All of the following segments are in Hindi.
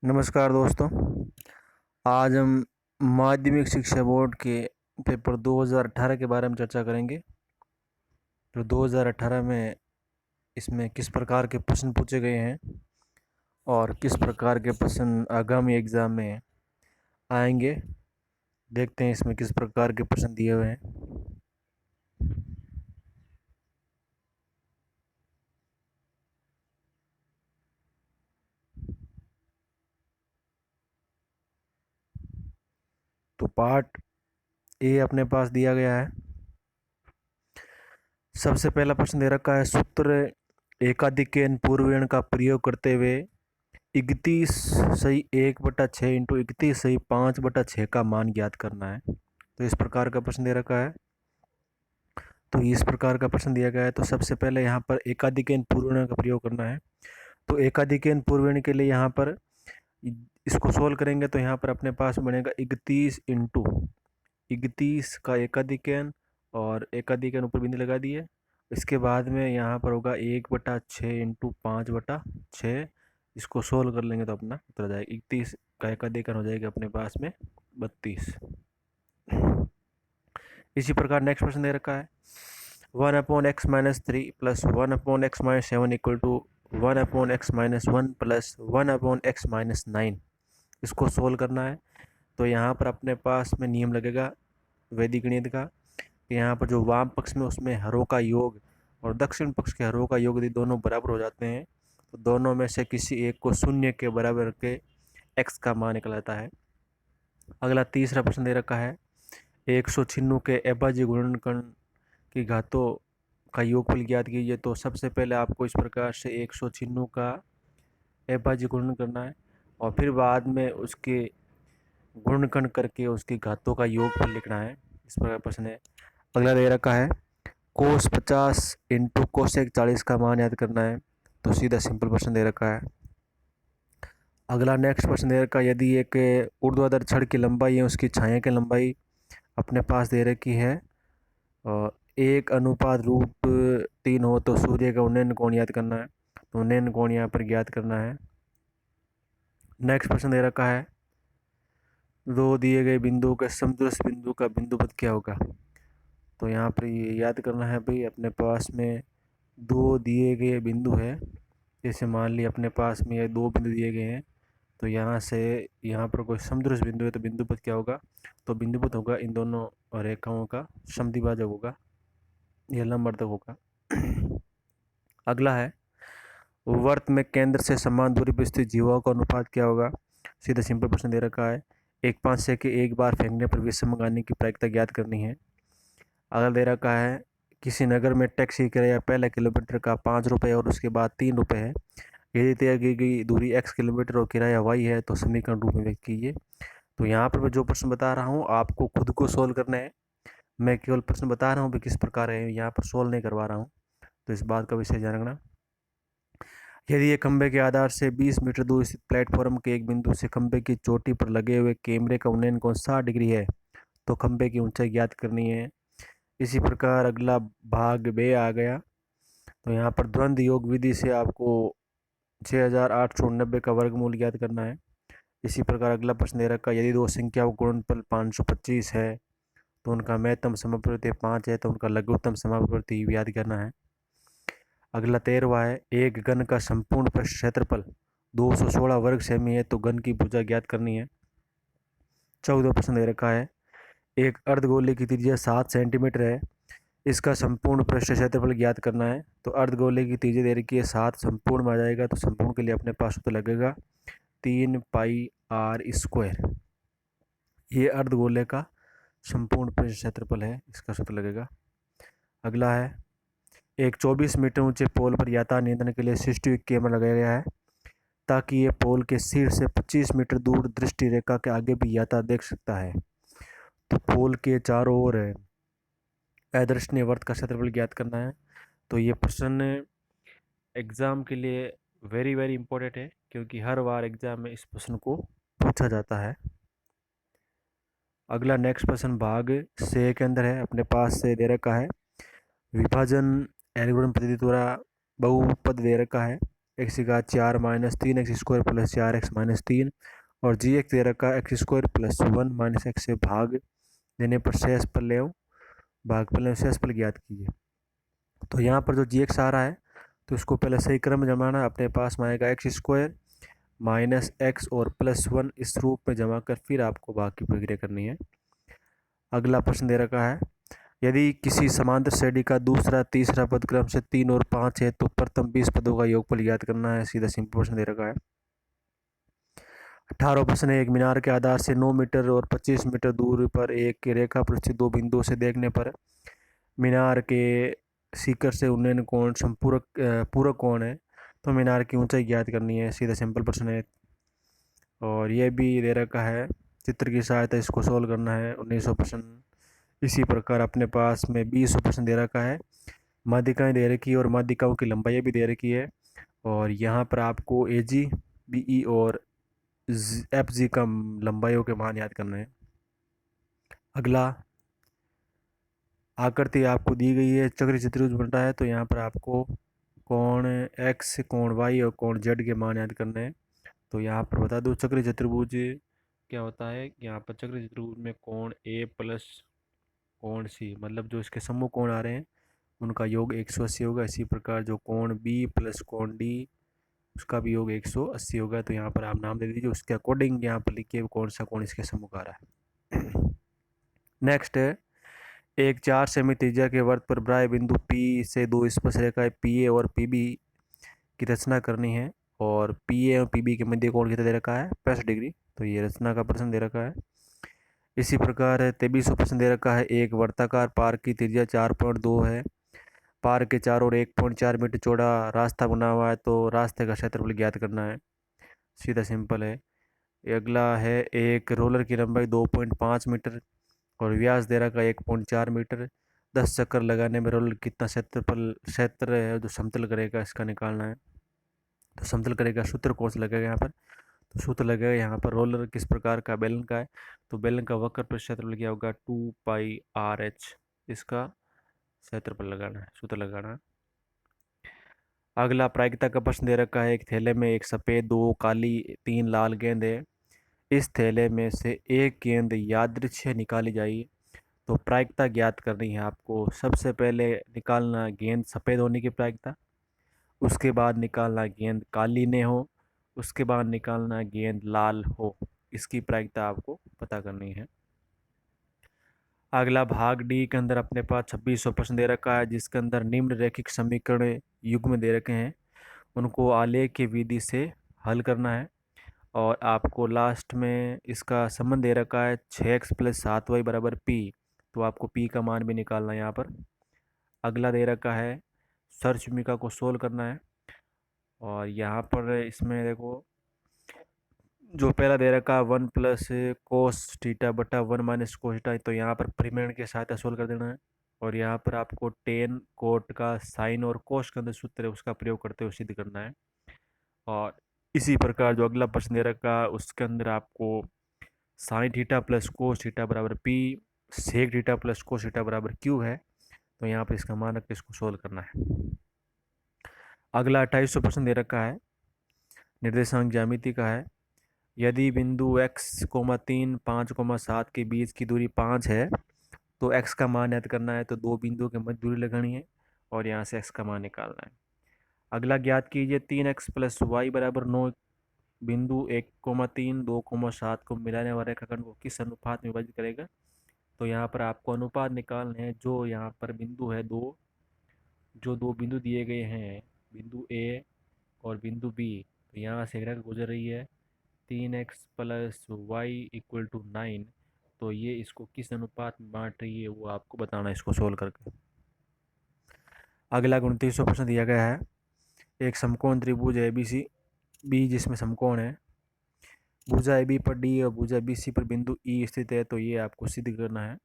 नमस्कार दोस्तों। आज हम माध्यमिक शिक्षा बोर्ड के पेपर 2018 के बारे में चर्चा करेंगे। तो 2018 में इसमें किस प्रकार के प्रश्न पूछे गए हैं और किस प्रकार के प्रश्न आगामी एग्ज़ाम में आएंगे, देखते हैं इसमें किस प्रकार के प्रश्न दिए हुए हैं। तो पार्ट ए अपने पास दिया गया है। सबसे पहला प्रश्न दे रखा है, सूत्र एकाधिकेन पूर्वेण का प्रयोग करते हुए 31/1/6 इंटू 31/5/6 का मान ज्ञात करना है। तो इस प्रकार का प्रश्न दे रखा है। तो इस प्रकार का प्रश्न दिया गया है। तो सबसे पहले यहाँ पर एकाधिकेन पूर्वेण का प्रयोग करना है। तो एकाधिकेन पूर्वेण के लिए यहाँ पर इसको सोल्व करेंगे तो यहाँ पर अपने पास बनेगा 31 इंटू 31 का एकाधिकेन और एकाधिकेन ऊपर बिंदु लगा दिए। इसके बाद में यहाँ पर होगा 1/6 इंटू 5/6। इसको सोल्व कर लेंगे तो अपना उत्तर आ जाएगा 31 का एकाधिकेन हो जाएगा अपने पास में 32। इसी प्रकार नेक्स्ट प्रश्न दे रखा है, 1/x-3 plus 1/x-7 equal to 1/x-1 plus 1/x-9। इसको सोल्व करना है। तो यहाँ पर अपने पास में नियम लगेगा वैदिक गणित का कि यहाँ पर जो वाम पक्ष में उसमें हरों का योग और दक्षिण पक्ष के हरों का योग यदि दोनों बराबर हो जाते हैं तो दोनों में से किसी एक को शून्य के बराबर के x का मान निकलाता है। अगला तीसरा प्रश्न दे रखा है, 196 के अभाज्य गुणनखंड की घातों का योगफल ज्ञात कीजिए। तो सबसे पहले आपको इस प्रकार से 196 का अभाज्य गुणन करना है और फिर बाद में उसके गुणनखंड करके उसकी घातों का योगफल लिखना है। इस प्रकार प्रश्न है। अगला दे रखा है, कोस 50 इंटू कोसेक 40 का मान याद करना है। तो सीधा सिंपल प्रश्न दे रखा है। अगला नेक्स्ट प्रश्न दे रखा है, यदि एक ऊर्ध्वाधर छड़ की लंबाई है उसकी छाया की लंबाई अपने पास दे रखी है और 1:3 हो तो सूर्य का उन्नयन कोण याद करना है। तो उन्नयन कोण यहाँ पर ज्ञात करना है। नेक्स्ट प्रश्न दे रखा है, दो दिए गए बिंदु के समदृश बिंदु का बिंदुपथ क्या होगा। तो यहाँ पर ये याद करना है भाई, अपने पास में दो दिए गए बिंदु है। जैसे मान ली अपने पास में ये दो बिंदु दिए गए हैं तो यहाँ से यहाँ पर कोई समदृश बिंदु है तो बिंदुपथ क्या होगा। तो बिंदुपथ होगा इन दोनों रेखाओं का समद्विभाजक होगा, यह लंबवर्धक होगा। अगला है, वर्त में केंद्र से समान दूरी पर स्थित जीवों का अनुपात क्या होगा। सीधा सिंपल प्रश्न दे रखा है, एक 5 के एक बार फेंकने पर विषम मंगाने की प्रायिकता ज्ञात करनी है। अगला दे रखा है, किसी नगर में टैक्सी किराया पहले किलोमीटर का 5 रुपये और उसके बाद 3 रुपये है। यदि तय की गई दूरी x किलोमीटर और किराया y है तो समीकरण रूप में व्यक्त कीजिए। तो यहाँ पर मैं जो प्रश्न बता रहा हूँ आपको खुद को सोल्व करना है। मैं केवल प्रश्न बता रहा हूँ कि किस प्रकार है, यहाँ पर सोल्व नहीं करवा रहा हूँ। तो इस बात का विशेष ध्यान रखना। यदि एक खंभे के आधार से 20 मीटर दूर स्थित प्लेटफॉर्म के एक बिंदु से खंभे की चोटी पर लगे हुए कैमरे का उन्नयन कोण 60 डिग्री है तो खंभे की ऊंचाई ज्ञात करनी है। इसी प्रकार अगला भाग बे आ गया। तो यहाँ पर द्वंद्व योग विधि से आपको 6890 का वर्गमूल ज्ञात करना है। इसी प्रकार अगला प्रश्न दे रखा, यदि दो संख्याओं का गुणनफल 525 है तो उनका महत्तम समापवर्ती 5 है तो उनका लघुत्तम समापवर्ती याद करना है। अगला 13वां है, एक घन का संपूर्ण पृष्ठ क्षेत्रफल 216 वर्ग सेमी है तो घन की भुजा ज्ञात करनी है। 14वां प्रश्न दे रखा है, एक अर्धगोले की त्रिज्या 7 सेंटीमीटर है, इसका संपूर्ण पृष्ठ क्षेत्रफल ज्ञात करना है। तो अर्धगोले की त्रिज्या दे रखी है 7, संपूर्ण में आ जाएगा तो संपूर्ण के लिए अपने पास सूत्र लगेगा 3πr²। ये अर्धगोले का संपूर्ण पृष्ठ क्षेत्रफल है, इसका सूत्र लगेगा। अगला है, एक 24 मीटर ऊंचे पोल पर यातायात नियंत्रण के लिए सीसीटीवी कैमरा लगाया गया है ताकि ये पोल के सिर से 25 मीटर दूर दृष्टि रेखा के आगे भी यातायात देख सकता है। तो पोल के चारों ओर अदृश्य वर्त का क्षेत्रफल ज्ञात करना है। तो ये प्रश्न एग्ज़ाम के लिए वेरी वेरी इंपॉर्टेंट है क्योंकि हर बार एग्ज़ाम में इस प्रश्न को पूछा जाता है। अगला नेक्स्ट प्रश्न भाग से के अंदर है, अपने पास से दे रखा है, विभाजन एल्गोरिथम पद्धति द्वारा बहुपद दे रखा है। एक्स की घात 4 minus 3x² plus 4x minus 3, और जी एक्स दे रखा है x² प्लस 1 माइनस एक्स से भाग देने पर शेष पर ले आओ, भाग पर ले शेष पर ज्ञात कीजिए। तो यहाँ पर जो जी एक्स आ रहा है तो इसको पहले सही क्रम में जमाना है। अपने पास में आएगा x² माइनस एक्स और प्लस 1 इस रूप में जमा कर फिर आपको बाकी प्रक्रिया करनी है। अगला प्रश्न दे रखा है, यदि किसी समांतर श्रेणी का दूसरा तीसरा पद क्रम से 3 और 5 है तो प्रथम 20 पदों का योगफल ज्ञात करना है। सीधा सिंपल प्रश्न दे रखा है। 18 प्रश्न है, एक मीनार के आधार से 9 मीटर और 25 मीटर दूर पर एक रेखा पर स्थित दो बिंदुओं से देखने पर मीनार के शिखर से उन्नयन कोण संपूरक पूरक कोण है, तो मीनार की ऊंचाई ज्ञात करनी है। सीधा सिंपल प्रश्न है, और ये भी दे रखा है, चित्र की सहायता इसको सोल्व करना है। 1900 प्रश्न। इसी प्रकार अपने पास में 20 प्रश्न दे रखा है, माध्यिकाएँ दे रखी है और माध्यिकाओं की लंबाई भी दे रखी है, और यहाँ पर आपको ए जी बी ई और एफ जी का लंबाइयों के मान याद करना है। अगला आकृति आपको दी गई है, चक्री चतुर्भुज बन रहा है, तो यहाँ पर आपको कोण एक्स, कोण वाई और कोण जेड के मान याद करने हैं। तो यहाँ पर बता दूँ चक्री चतुर्भुज क्या होता है। यहाँ पर चक्री चतुर्भुज में कोण ए प्लस कोण सी, मतलब जो इसके समूह कोण आ रहे हैं उनका योग 180 होगा। इसी प्रकार जो कोण बी प्लस कोण डी उसका भी योग 180 होगा। तो यहाँ पर आप नाम दे दीजिए, उसके अकॉर्डिंग यहाँ पर लिखिए कौन सा कोण इसके सम्मुख आ रहा है। नेक्स्ट है, एक 4 सेमी त्रिज्या के वर्त पर बाह्य बिंदु पी से दो स्पर्श रेखाएं पी ए और पी बी की रचना करनी है, और पी ए और पी बी के मध्य कोण कितना दे रखा है 65 डिग्री। तो ये रचना का प्रश्न दे रखा है। इसी प्रकार 2300 प्रश्न दे रखा है, एक वर्ताकार पार्क की त्रिज्या 4.2 है, पार्क के चारों ओर 1.4 मीटर चौड़ा रास्ता बना हुआ है, तो रास्ते का क्षेत्रफल ज्ञात करना है। सीधा सिंपल है। अगला है, एक रोलर की लंबाई 2.5 मीटर और व्यास दे रखा है 1.4 मीटर, 10 चक्कर लगाने में रोलर कितना क्षेत्र है जो समतल करेगा इसका निकालना है। तो समतल करेगा सूत्र कौन सा लगेगा यहाँ पर, तो सूत्र लगेगा यहाँ पर रोलर किस प्रकार का बेलन का है, तो बेलन का वक्र पर क्षेत्रफल क्या होगा 2πr/h, इसका क्षेत्रफल लगाना है, सूत्र लगाना है। अगला प्रायिकता का प्रश्न दे रखा है, एक थैले में एक सफ़ेद, दो काली, तीन लाल गेंद है, इस थैले में से एक गेंद यादृच्छिक निकाली जाएगी, तो प्रायिकता ज्ञात करनी है आपको। सबसे पहले निकालना गेंद सफ़ेद होने की प्रायिकता, उसके बाद निकालना गेंद काली ने हो, उसके बाद निकालना गेंद लाल हो, इसकी प्रायिकता आपको पता करनी है। अगला भाग डी के अंदर अपने पास 2600 प्रश्न दे रखा है, जिसके अंदर निम्न रैखिक समीकरण युग्म दे रखे हैं, उनको आलेख की विधि से हल करना है, और आपको लास्ट में इसका संबंध दे रखा है 6x प्लस 7y बराबर p, तो आपको p का मान भी निकालना है यहाँ पर। अगला दे रखा है सर्वसमीकरण को सोल्व करना है, और यहाँ पर इसमें देखो जो पहला दे रखा है 1 प्लस कोस थीटा बटा 1 माइनस कोस थीटा, तो यहाँ पर परिमेय के सहायता सोल्व कर देना है, और यहाँ पर आपको टेन कोट का साइन और कोस के अंदर सूत्र है उसका प्रयोग करते हुए सिद्ध करना है। और इसी प्रकार जो अगला प्रश्न दे रखा है उसके अंदर आपको sine theta plus cos theta बराबर P, sec theta plus cos theta बराबर क्यू है, तो यहाँ पर इसका मान रख के इसको सोल्व करना है। अगला 2800 प्रश्न दे रखा है, निर्देशांक ज्यामिति का है, यदि बिंदु x, 3, 5, 7 के बीच की दूरी 5 है तो x का मान याद करना है, तो दो बिंदुओं के मध्य दूरी लगानी है और यहाँ से x का मान निकालना है। अगला ज्ञात कीजिए 3x प्लस वाई बराबर 9 बिंदु 1, 3, 2, 7 को मिलाने वाले रेखाखंड को किस अनुपात में विभाजित करेगा, तो यहाँ पर आपको अनुपात निकालने हैं। जो यहाँ पर बिंदु है जो दो बिंदु दिए गए हैं, बिंदु ए और बिंदु बी, तो यहाँ से रेखा गुजर रही है 3x plus Y equal to 9, तो ये इसको किस अनुपात में बांट रही है वो आपको बताना है इसको सोल्व करके। अगला 2900 प्रश्न दिया गया है, एक समकोण त्रिभुज है ABC बी जिसमें समकोण है, भुजा AB पर D और भुजा BC पर बिंदु E स्थित है, तो ये आपको सिद्ध करना है।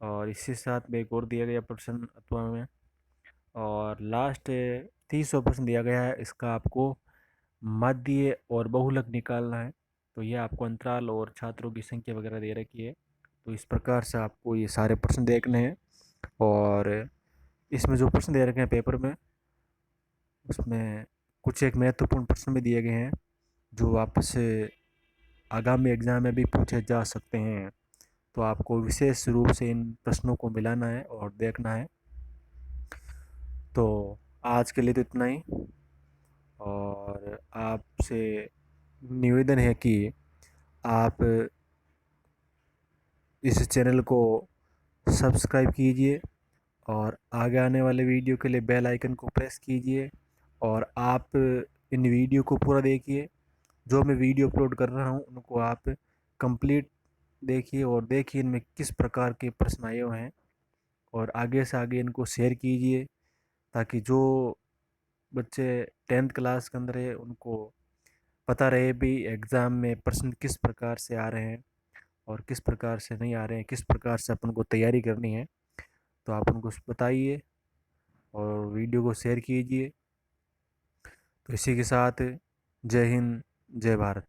और इसी साथ में एक और दिया गया प्रश्न अथवा में, और लास्ट 300 प्रश्न दिया गया है, इसका आपको माध्य और बहुलक निकालना है, तो ये आपको अंतराल और छात्रों की संख्या वगैरह दे रखी है। तो इस प्रकार से आपको ये सारे प्रश्न देखने हैं, और इसमें जो प्रश्न दे रखे हैं पेपर में उसमें कुछ एक महत्वपूर्ण प्रश्न भी दिए गए हैं जो वापस से आगामी एग्ज़ाम में भी पूछे जा सकते हैं। तो आपको विशेष रूप से इन प्रश्नों को मिलाना है और देखना है। तो आज के लिए तो इतना ही, और आपसे निवेदन है कि आप इस चैनल को सब्सक्राइब कीजिए और आगे आने वाले वीडियो के लिए बेल आइकन को प्रेस कीजिए, और आप इन वीडियो को पूरा देखिए। जो मैं वीडियो अपलोड कर रहा हूँ उनको आप कंप्लीट देखिए और देखिए इनमें किस प्रकार के प्रश्न आए हुए हैं, और आगे से आगे इनको शेयर कीजिए ताकि जो बच्चे 10th क्लास के अंदर है उनको पता रहे भी एग्ज़ाम में प्रश्न किस प्रकार से आ रहे हैं और किस प्रकार से नहीं आ रहे हैं, किस प्रकार से अपन को तैयारी करनी है। तो आप उनको बताइए और वीडियो को शेयर कीजिए। तो इसी के साथ जय हिंद, जय भारत।